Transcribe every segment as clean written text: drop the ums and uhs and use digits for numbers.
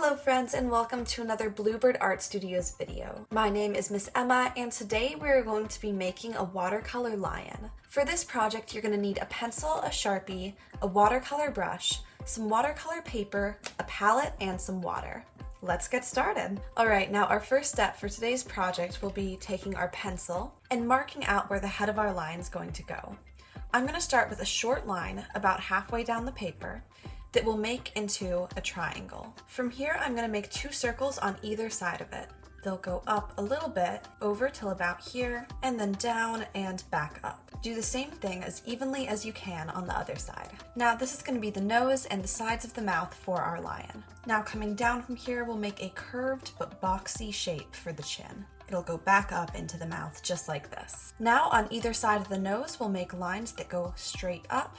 Hello friends and welcome to another Bluebird Art Studios video. My name is Miss Emma and today we're going to be making a watercolor lion. For this project you're going to need a pencil, a Sharpie, a watercolor brush, some watercolor paper, a palette, and some water. Let's get started. Alright, now our first step for today's project will be taking our pencil and marking out where the head of our lion is going to go. I'm going to start with a short line about halfway down the paper that will make into a triangle. From here, I'm going to make 2 circles on either side of it. They'll go up a little bit, over till about here, and then down and back up. Do the same thing as evenly as you can on the other side. Now this is going to be the nose and the sides of the mouth for our lion. Now coming down from here, we'll make a curved but boxy shape for the chin. It'll go back up into the mouth just like this. Now on either side of the nose, we'll make lines that go straight up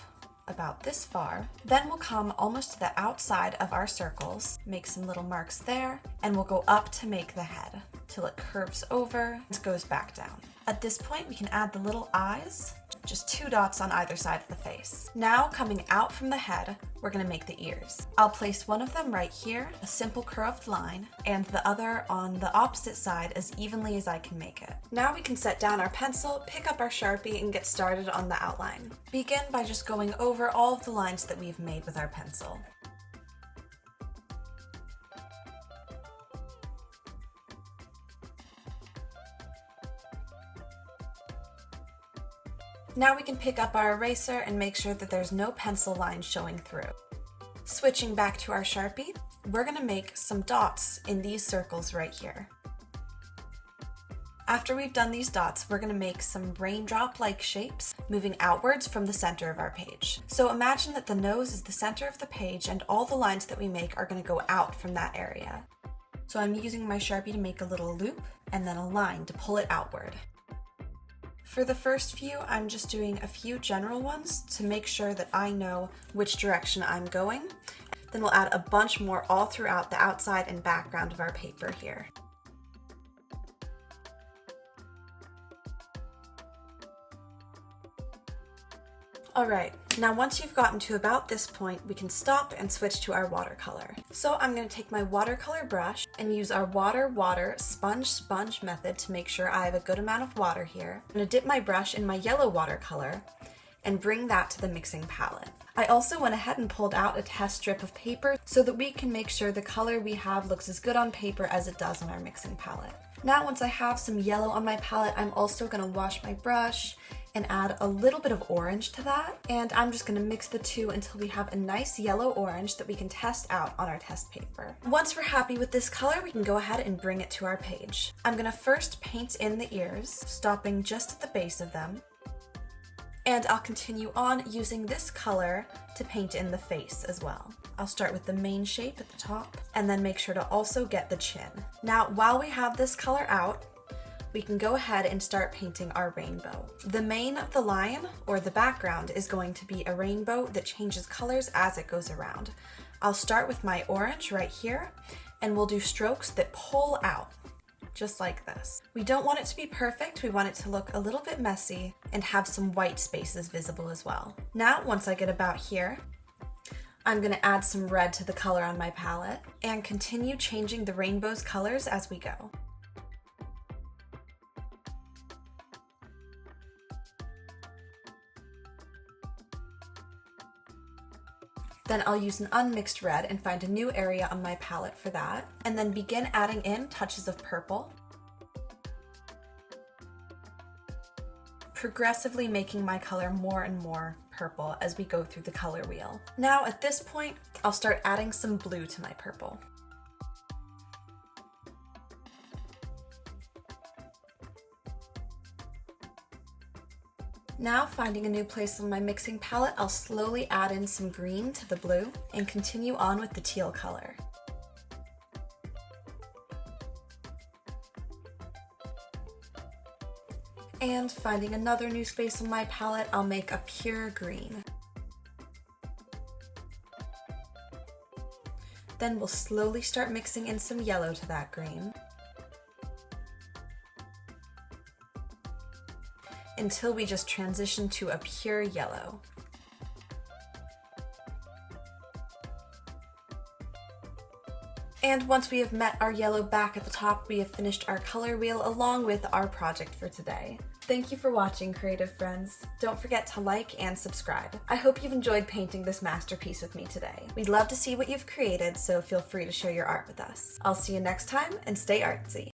about this far. Then we'll come almost to the outside of our circles, make some little marks there, and we'll go up to make the head till it curves over and goes back down. At this point, we can add the little eyes, just 2 dots on either side of the face. Now coming out from the head, we're going to make the ears. I'll place one of them right here, a simple curved line, and the other on the opposite side as evenly as I can make it. Now we can set down our pencil, pick up our Sharpie, and get started on the outline. Begin by just going over all of the lines that we've made with our pencil. Now we can pick up our eraser and make sure that there's no pencil lines showing through. Switching back to our Sharpie, we're going to make some dots in these circles right here. After we've done these dots, we're going to make some raindrop-like shapes moving outwards from the center of our page. So imagine that the nose is the center of the page and all the lines that we make are going to go out from that area. So I'm using my Sharpie to make a little loop and then a line to pull it outward. For the first few, I'm just doing a few general ones to make sure that I know which direction I'm going. Then we'll add a bunch more all throughout the outside and background of our paper here. Alright, now once you've gotten to about this point, we can stop and switch to our watercolor. So I'm going to take my watercolor brush and use our water, sponge method to make sure I have a good amount of water here. I'm going to dip my brush in my yellow watercolor and bring that to the mixing palette. I also went ahead and pulled out a test strip of paper so that we can make sure the color we have looks as good on paper as it does on our mixing palette. Now once I have some yellow on my palette, I'm also going to wash my brush and add a little bit of orange to that. And I'm just going to mix the two until we have a nice yellow orange that we can test out on our test paper. Once we're happy with this color, we can go ahead and bring it to our page. I'm going to first paint in the ears, stopping just at the base of them. And I'll continue on using this color to paint in the face as well. I'll start with the main shape at the top and then make sure to also get the chin. Now, while we have this color out, we can go ahead and start painting our rainbow. The mane of the lion, or the background, is going to be a rainbow that changes colors as it goes around. I'll start with my orange right here, and we'll do strokes that pull out, just like this. We don't want it to be perfect, we want it to look a little bit messy and have some white spaces visible as well. Now, once I get about here, I'm going to add some red to the color on my palette and continue changing the rainbow's colors as we go. Then I'll use an unmixed red and find a new area on my palette for that, and then begin adding in touches of purple, progressively making my color more and more purple as we go through the color wheel. Now at this point, I'll start adding some blue to my purple. Now, finding a new place on my mixing palette, I'll slowly add in some green to the blue and continue on with the teal color. And finding another new space on my palette, I'll make a pure green. Then we'll slowly start mixing in some yellow to that green, until we just transition to a pure yellow. And once we have met our yellow back at the top, we have finished our color wheel along with our project for today. Thank you for watching, creative friends. Don't forget to like and subscribe. I hope you've enjoyed painting this masterpiece with me today. We'd love to see what you've created, so feel free to share your art with us. I'll see you next time, and stay artsy.